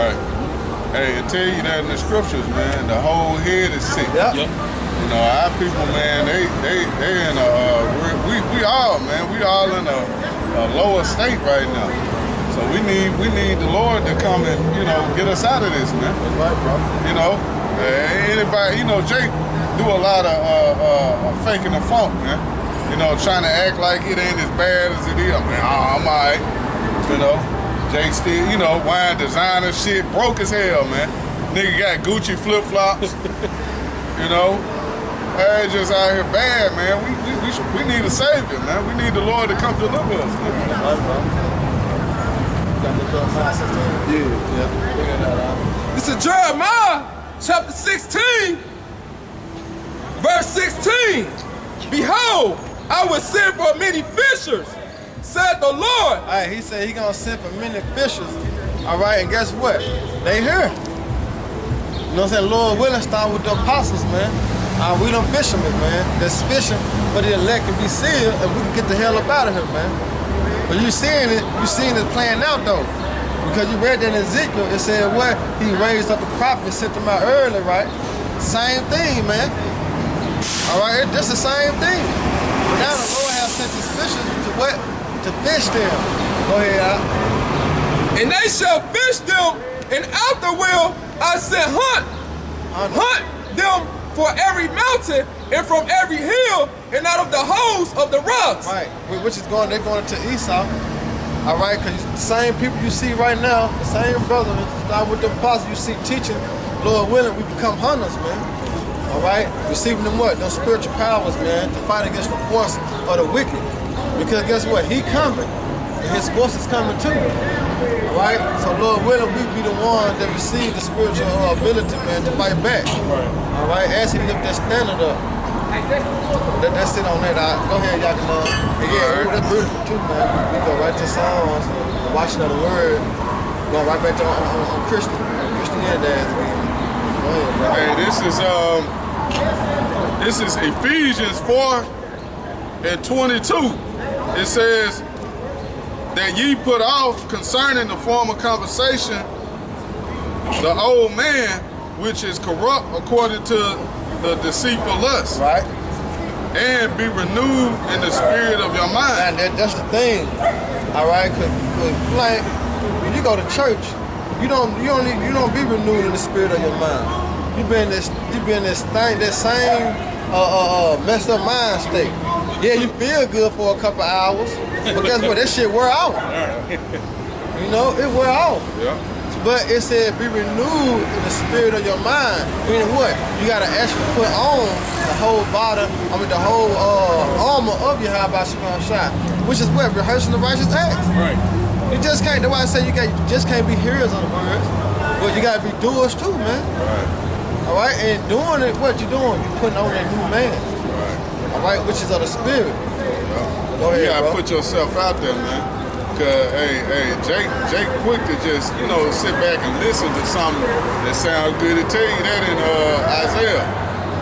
Right. Hey, I tell you that in the scriptures, man, the whole head is sick. Yep. You know, our people, man, they in we all, man, we all in a lower state right now. So we need the Lord to come and, you know, get us out of this, man. That's right, bro. You know, anybody, you know, Jake do a lot of faking the funk, man. You know, trying to act like it ain't as bad as it is. Man, I'm all right. You know, Jake still, you know, wine designer shit, broke as hell, man. Nigga got Gucci flip-flops. You know, just out here bad, man. We need a savior, man. We need the Lord to come deliver us. Right, bro. This is Jeremiah chapter 16, verse 16. Behold, I will send for many fishers, said the Lord. All right, he said he gonna send for many fishers. All right, and guess what? They here. You know what I'm saying? Lord willing, start with the apostles, man. We them fishermen, man. That's fishing for the elect can be sealed, and we can get the hell up out of here, man. But you seeing it playing out though. Because you read that in Ezekiel, it said what? He raised up the prophet and sent them out early, right? Same thing, man. All right, this the same thing. But now the Lord has sent his fishers to what? To fish them. Go ahead, Al. And they shall fish them, and after will I send hunt them for every mountain and from every hill and out of the holes of the rocks. Right, which is they're going to Esau. All right, because the same people you see right now, the same brothers, start with the apostles you see teaching, Lord willing, we become hunters, man. All right, receiving them what? Those spiritual powers, man, to fight against the force of the wicked. Because guess what? He coming, and his force is coming too. All right, so Lord willing, we be the one that receive the spiritual ability, man, to fight back. All right, as he lift that standard up. That's it on that. Go ahead, y'all can yeah, that's beautiful too, man. We go right to songs, watching of the word, going right back to on Christianity as we. Go ahead, bro. Hey, this is Ephesians 4 and 22. It says that ye put off concerning the former conversation the old man which is corrupt according to the deceitful lust. Right. And be renewed in the spirit of your mind. And that's the thing. All right, cause like when you go to church, you don't be renewed in the spirit of your mind. You be in this thing, that same messed up mind state. Yeah, you feel good for a couple hours, but guess what? That shit wear out. You know, it wear out. Yeah. But it said be renewed in the spirit of your mind. Meaning what? You gotta actually put on the whole body, the whole armor of your shot, which is what? Rehearsing the righteous acts. Right. You just can't, that's why I say you just can't be hearers of the words, but you gotta be doers too, man. Right. All right, and doing it, what you doing? You putting on that new man. Right. All right, which is of the spirit. Yeah. Go ahead, you gotta bro. put yourself out there, man. Cause Jake quick to just, you know, sit back and listen to something that sounds good. To tell you that in Isaiah,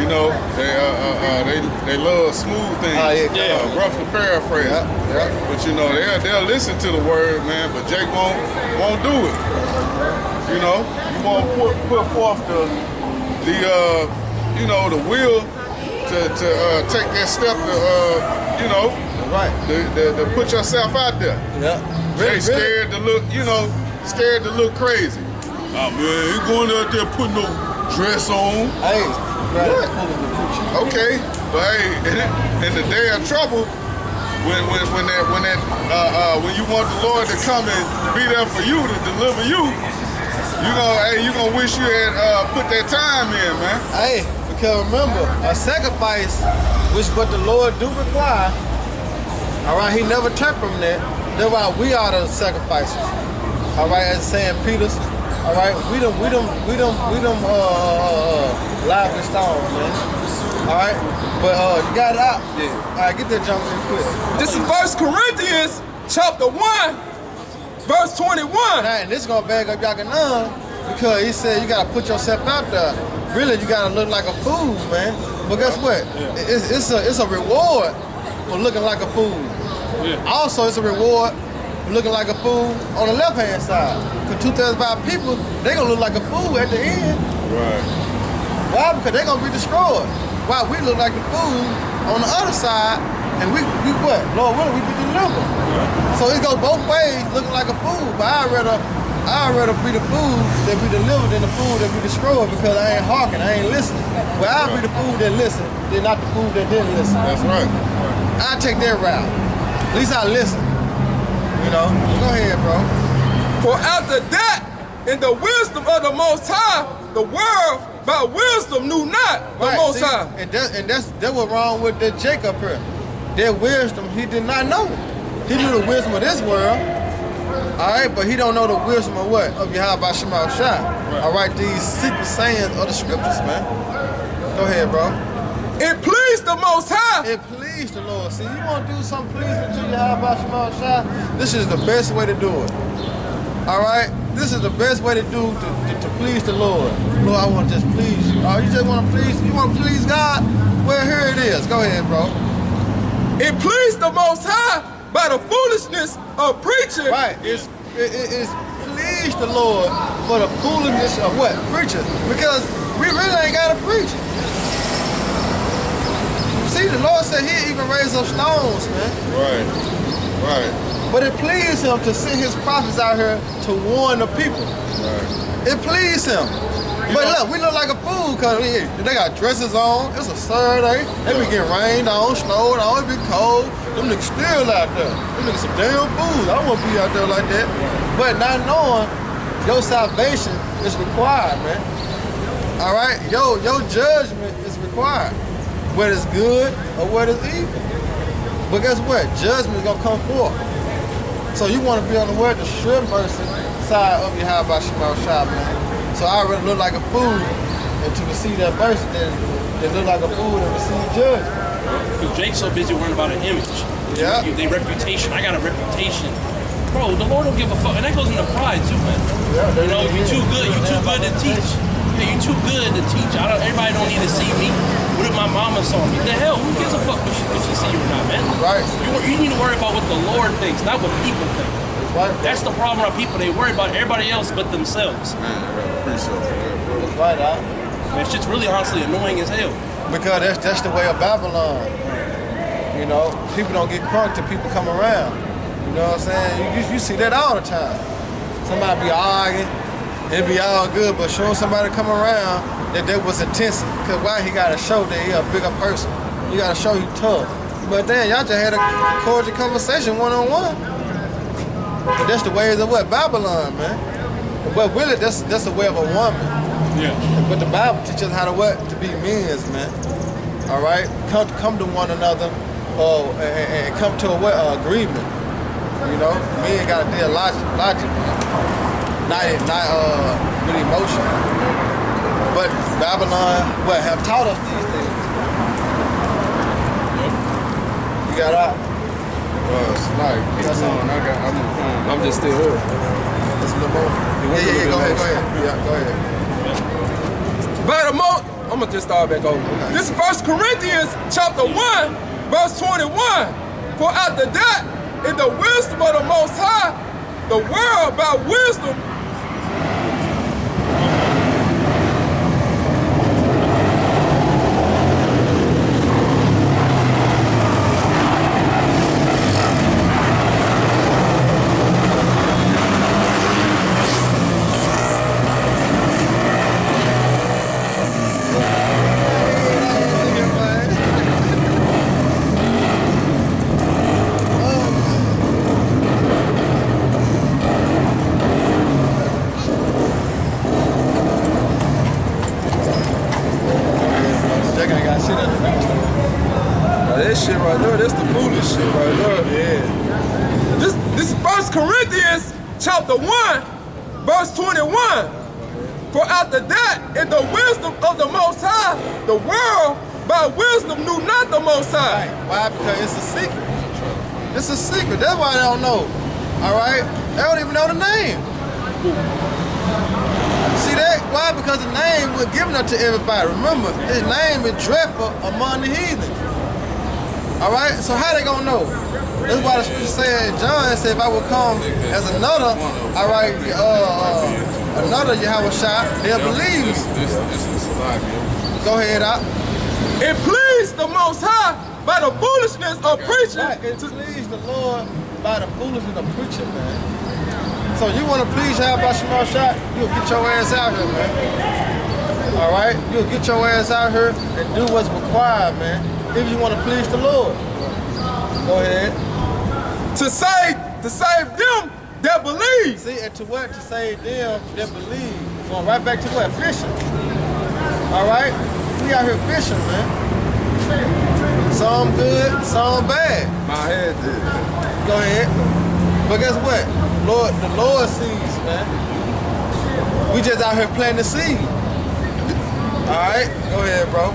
you know, they love smooth things, roughly paraphrase. Yeah. But you know, they'll listen to the word, man. But Jake won't do it. You know, you won't put forth the will to take that step to you know. Right. To put yourself out there. Yeah. They scared to look, you know, scared to look crazy. Oh man, you going out there putting no dress on. Hey, what? Okay, but hey, in the day of trouble, when you want the Lord to come and be there for you to deliver you, you gonna wish you had put that time in, man. Hey, because remember, a sacrifice, which what the Lord do require. All right, he never turned from that. That's why we are the sacrifices. All right, as saying Peter's. All right, we them lively stones, man. All right, but you got it out. Yeah. All right, get that jump in quick. This is 1 Corinthians chapter 1, verse 21. Now, and this is gonna bag up Yakanan because he said you gotta put yourself out there. Really, you gotta look like a fool, man. But guess what? It's a reward for looking like a fool. Yeah. Also, it's a reward looking like a fool on the left-hand side. Because 2/3 of our people, they gonna look like a fool at the end. Right. Why? Because they gonna be destroyed. Why? We look like the fool on the other side, and we what? Lord willing, we be delivered. Yeah. So it goes both ways, looking like a fool. But I'd rather be the fool that be delivered than the fool that be destroyed, because I ain't hearkening, I ain't listening. But I'd be the fool that listen, than not the fool that didn't listen. That's right. I take that route. At least I listen. You know? Go ahead, bro. For after that, in the wisdom of the Most High, the world by wisdom knew not the Most High. And that's what's wrong with the Jacob here. Their wisdom, he did not know. He knew the wisdom of this world. All right, but he don't know the wisdom of what? Of Yahweh Shema Shai. Right. All right, these secret sayings of the scriptures, man. Go ahead, bro. It pleased the Most High. It pleased the Lord. See, you want to do something pleasing to Yahweh Shema Shai? This is the best way to do it. All right? This is the best way to do to please the Lord. Lord, I want to just please you. Oh, you just want to please? You want to please God? Well, here it is. Go ahead, bro. It pleased the Most High by the foolishness of preaching. Right. It's pleased the Lord for the foolishness of what? Preaching. Because we really ain't got to preach. See, the Lord said he'll even raise up stones, man. Right. Right. But it pleased him to send his prophets out here to warn the people. Right. It pleased him. But look, we look like a fool because they got dresses on. It's a Saturday. They be getting rained on, snowed on, it be cold. Them niggas still out there. Them niggas some damn fools. I won't be out there like that. But not knowing your salvation is required, man. All right? Your judgment is required. Whether it's good or whether it's evil. But guess what? Judgment is going to come forth. So you want to be on the word, the sure mercy side of your Yahweh Shema Shai, man. So I already look like a fool and to receive that mercy than look like a fool and receive judgment. Because Jake's so busy worrying about an image. Yeah. Their reputation. I got a reputation. Bro, the Lord don't give a fuck. And that goes into pride too, man. Yeah, you know, you too good to teach. Yeah, you too good to teach. Everybody don't need to see me. What if my mama saw me? The hell, who gives a fuck if she see you or not, man? Right. You need to worry about what the Lord thinks, not what people think. Right. That's the problem with people. They worry about everybody else but themselves. Man, appreciate that. That's right, huh? That shit's really honestly annoying as hell. Because that's the way of Babylon. You know, people don't get crunk till people come around. You know what I'm saying? You see that all the time. Somebody be arguing, it be all good, but showing somebody come around that was intensive. Because why? He got to show that he a bigger person. You got to show he tough. But then y'all just had a cordial conversation one-on-one. But that's the ways of what? Babylon, man. But really, that's the way of a woman. Yeah. But the Bible teaches how to what? To be men's, man. All right? Come to one another and come to a agreement. You know? Men got to deal logic, man. Not with emotion. But Babylon, have taught us these things. You got out? It's like, I'm just still here. Just a little more. Yeah, go ahead. Yeah, go ahead. By the I'm gonna just start back over. Okay. This is 1 Corinthians chapter 1, verse 21. For after that, in the wisdom of the Most High, the world by wisdom this shit right there, that's the foolish shit right there. Yeah. This is 1 Corinthians chapter 1, verse 21. For after that, in the wisdom of the Most High, the world by wisdom knew not the Most High. Right. Why? Because it's a secret. It's a secret. That's why they don't know. All right? They don't even know the name. See that? Why? Because the name was given up to everybody. Remember, his name is dreadful among the heathen. All right, so how they gonna know? That's why the scripture said, John said, if I would come as another, all right, another Yahweh Shai, they'll believe me. Go ahead, out. It pleased the Most High by the foolishness of preaching. Right, it pleased the Lord by the foolishness of preaching, man. So you want to please Yahweh Shema Shai, you'll get your ass out here, man. All right, you'll get your ass out here and do what's required, man. If you want to please the Lord. Go ahead. To save them that believe. See, and to what? To save them that believe. Going right back to what? Fishing. All right? We out here fishing, man. Some good, some bad. My head did. Go ahead. But guess what? The Lord sees, man. We just out here planting the seed. All right? Go ahead, bro.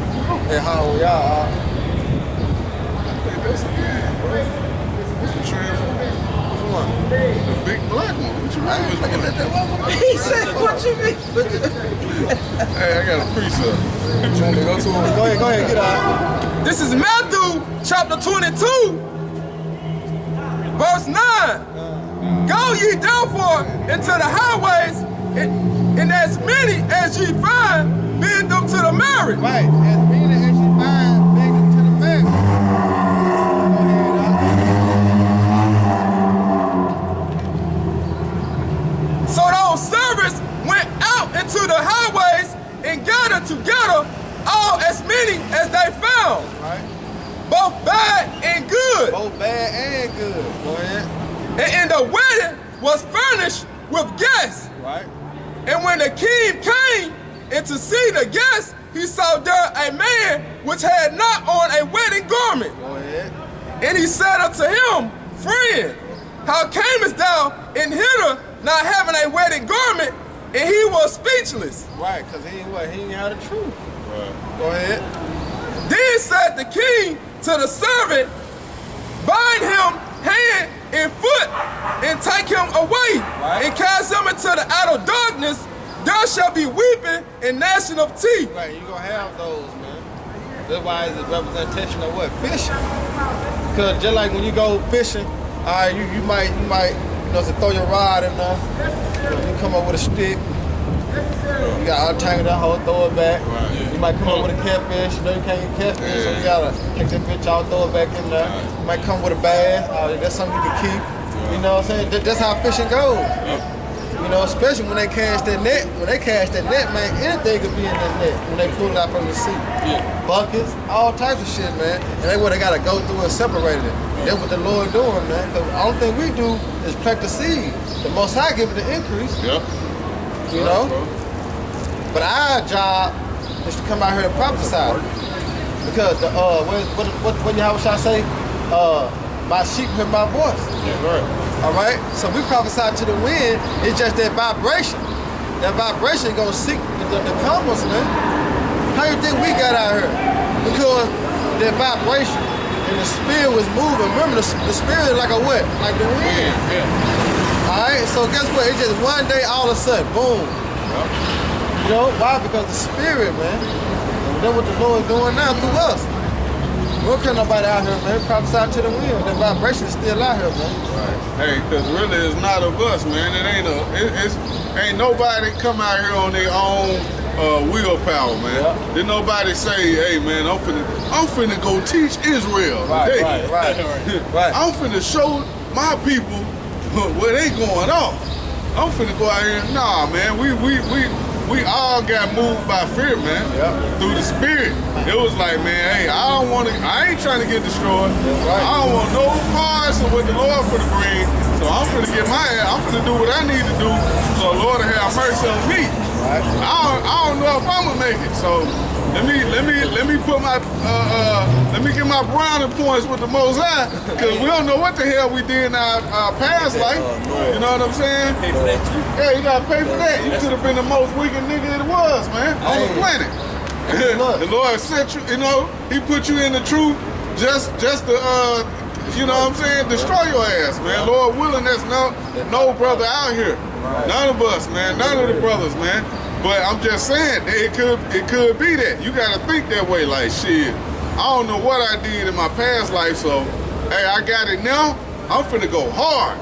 Hey, how old y'all are? The big black one. What you mean? He said, what you mean? Hey, I got a precept. Trying to go to him. Go ahead, get out. This is Matthew chapter 22, verse 9. Go ye therefore into the highways, and as many as ye find, bid them to the marriage. Right, as many as you find, bid them to the marriage. So those servants went out into the highways and gathered together all as many as they found, Right. both bad and good. Both bad and good. Go ahead. And the wedding was furnished with guests. Right. And when the king came and to see the guests, he saw there a man which had not on a wedding garment. Go ahead. And he said unto him, Friend, how camest thou in hither not having a wedding garment? And he was speechless. Right, because he ain't had the truth. Right. Go ahead. Then said the king to the servant, Bind him hand and foot, and take him away, Right. and cast him into the outer darkness. There shall be weeping and gnashing of teeth. Right, you're going to have those, man. That's why it's a representation of what? Fishing. Because just like when you go fishing, all right, you might, to throw your rod in there. You come up with a stick. You got to untangle that hole, throw it back. Right. You might come up with a catfish. You know you can't get catfish, so you got to take that bitch out, throw it back in there. You might come with a bass. That's something you can keep. You know what I'm saying? That's how fishing goes. You know, especially when they cast that net. When they cast that net, man, anything could be in that net when they pull it out from the sea. Yeah. Buckets, all types of shit, man. And that's what they got to go through and separate it. That's what the Lord doing, man. Because the only thing we do is plant the seed. The Most High give it the increase. Yep. You know? But our job is to come out here and prophesy. Because the what Yahweh shall say? My sheep hear my voice. That's right. All right? So we prophesy to the wind. It's just that vibration. That vibration gonna seek the compass, man. How you think we got out here? Because that vibration and the spirit was moving. Remember, the spirit is like a what? Like the wind. Yeah. All right? So guess what? It's just one day, all of a sudden, boom. You know, why? Because the spirit, man. And that's what the Lord is doing now through us. We don't care nobody out here, man. Prophesy to the wind. The vibration is still out here, man. Right. Hey, because really it's not of us, man. It ain't nobody come out here on their own willpower, man. Yeah. Did nobody say, hey, man, I'm finna go teach Israel today. Right. I'm finna show my people where they going off. I'm finna go out here. Nah, man, we all got moved by fear, man. Yep. Through the spirit. It was like, man, hey, I ain't trying to get destroyed. That's right. I don't want no parts of what the Lord finna bring. So I'm finna get I'm finna do what I need to do so the Lord will have mercy on me. Right. I don't know if I'm gonna make it. So let me put my let me get my brownie points with the Most High, because we don't know what the hell we did in our past life. You know what I'm saying? Pay for that too. Yeah, you gotta pay for that. You could have been the most wicked nigga it was, man, on the planet. The Lord set you, you know, He put you in the truth just to you know what I'm saying, destroy your ass, man. Lord willing, there's no brother out here. None of us, man. None of the brothers, man. But I'm just saying, it could be that. You gotta think that way, like, shit, I don't know what I did in my past life, so hey, I got it now. I'm finna go hard.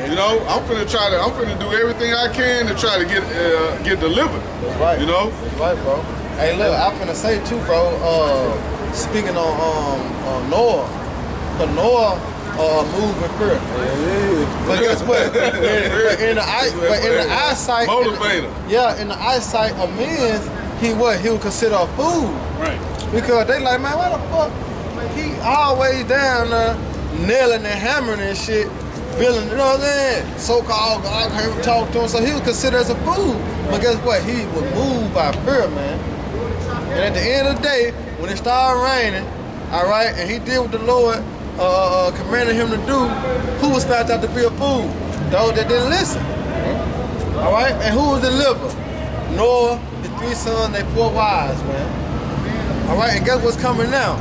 You know, I'm finna do everything I can to try to get delivered. That's right. You know? That's right, bro. Hey, look, I'm finna say too, bro. Speaking on Noah, but Noah moved with fear. But guess what? but in the eyesight, motivator. In the eyesight of men, he would consider a fool. Right. Because they like, man, what the fuck? He always down there nailing and hammering and shit, building, you know what I'm saying? So-called God came to talk to him, so he was considered as a fool. But guess what? He was moved by fear, man. And at the end of the day, when it started raining, all right, and he did what the Lord commanded him to do, who was found out to be a fool? Those that didn't listen. All right, and who was delivered? Noah, his 3 sons, they 4 wives, man. All right, and guess what's coming now?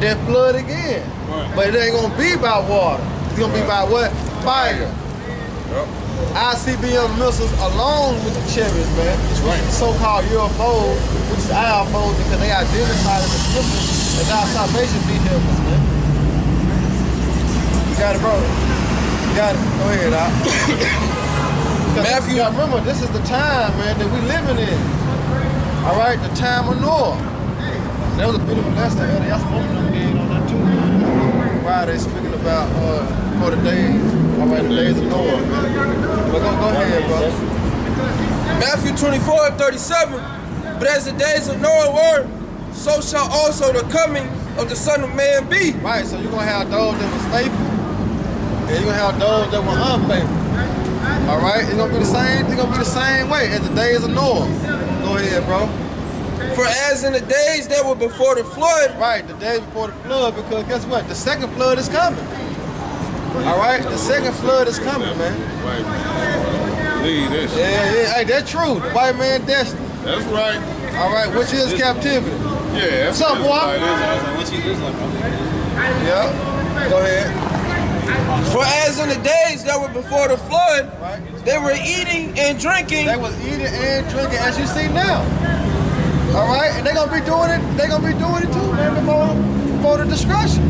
That flood again. Right. But it ain't gonna be by water. It's gonna be by what? Fire. Yep. ICBM missiles along with the chariots, man. Right. So-called UFOs, which is IFOs, because they identified as the scriptures as our salvation vehicles, man. You got it, bro. You got it. Go ahead, Doc. Matthew, remember, this is the time, man, that we living in. All right, the time of Noah. That was a beautiful lesson. Y'all supposed to be on that too. Why they speaking about for the days, all right, the days of Noah, man. But go ahead, bro. Matthew 24:37. But as the days of Noah were, so shall also the coming of the Son of Man be. Right. So you're gonna have those that was faithful, and you're gonna have those that were unfaithful. All right. It's gonna be the same. It's gonna be the same way as the days of Noah. Go ahead, bro. For as in the days that were before the flood. Right, the days before the flood, because guess what? The second flood is coming. All right, the second flood is coming, man. Right. Leave this. Yeah. Hey, that's true. The white man destiny. That's right. All right, which is captivity. Yeah. What's up, boy? Yeah. Go ahead. For as in the days that were before the flood, right, they were eating and drinking. They was eating and drinking, as you see now. All right, and they're gonna be doing it. They're gonna be doing it too, man. Before the destruction,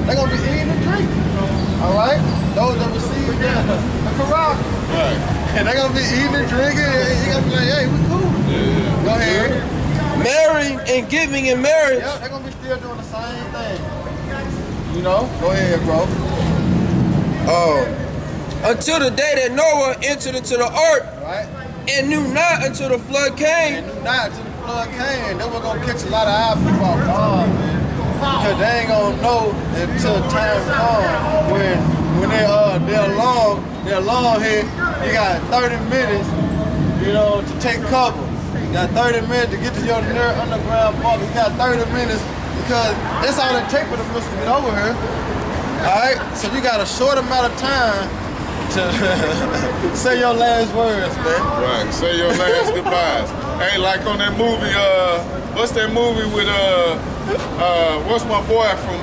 they're gonna be eating and drinking. All right, those that receive the corral, right, and they're gonna be eating and drinking. And you're gonna be like, hey, we cool. Yeah. Go ahead. Marrying and giving in marriage. Yeah, they're gonna be still doing the same thing. You know. Go ahead, bro. Until the day that Noah entered into the ark, right, and knew not until the flood came. And knew not until the flood came. Then we're gonna catch a lot of our people off guard, man. Because they ain't gonna know until time comes when they're long here. You got 30 minutes, you know, to take cover. You got 30 minutes to get to your near underground bunker. You got 30 minutes because that's all it takes for the missiles to get over here. All right, so you got a short amount of time to say your last words, man. Right, say your last goodbyes. Hey, like on that movie, what's that movie with what's my boy from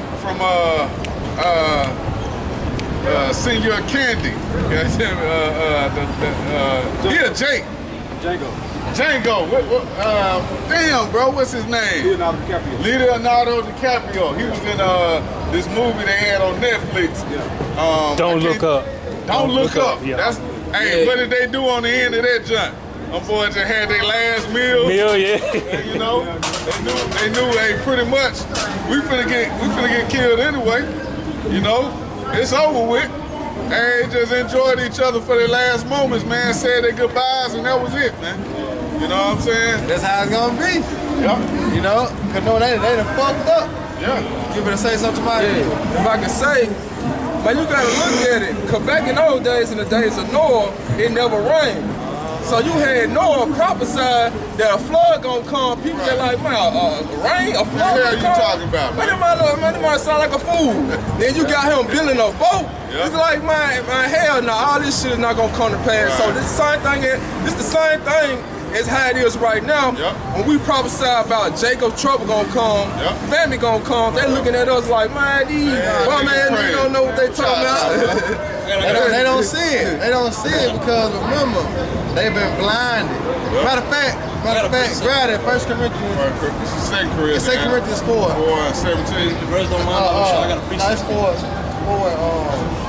Senior Candy? Jake. Django. Damn, bro, what's his name? Leonardo DiCaprio. He was in this movie they had on Netflix. Yeah. Don't Look Up. Don't look up. Yeah. That's what did they do on the end of that junk? Them boys just had their last meal. You know, they knew. Hey, pretty much, we finna get killed anyway. You know, it's over with. They just enjoyed each other for their last moments, man. Said their goodbyes, and that was it, man. You know what I'm saying? That's how it's gonna be. Yeah. You know, cause no, they done fucked up. Yeah. You better say something about it. If I can say, but you gotta look at it. Cause back in those days, in the days of Noah, it never rained. So you had Noah prophesied that a flood gonna come. People get like, man, rain, a flood. What the hell you talking about, man? Man, it might sound like a fool. Then you got him building a boat. Yep. It's like, man, hell no, all this shit is not gonna come to pass. Right. So this the same thing as how it is right now. Yep. When we prophesy about Jacob's trouble gonna come, family gonna come, they looking at us like, man, these bum ass niggas don't know what they talking about. They don't see it. They don't see it because remember, They've been blinded. Yep. Matter of fact, grab that 1 Corinthians. This is 2 Corinthians. It's 2 Corinthians 4. 4 and 17. The brothers don't mind. I got a No, it's 4.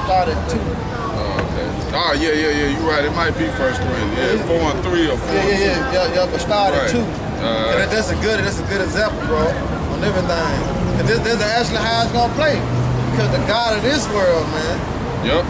Start at 2. Okay. Oh, yeah. You're right. It might be 1 Corinthians. Yeah, 4 and 3 or 4 and 2. Yeah, but start at 2. Right. That's a good example, bro, on everything. Cause this is actually how it's gonna play. Because the God of this world, man. Yep.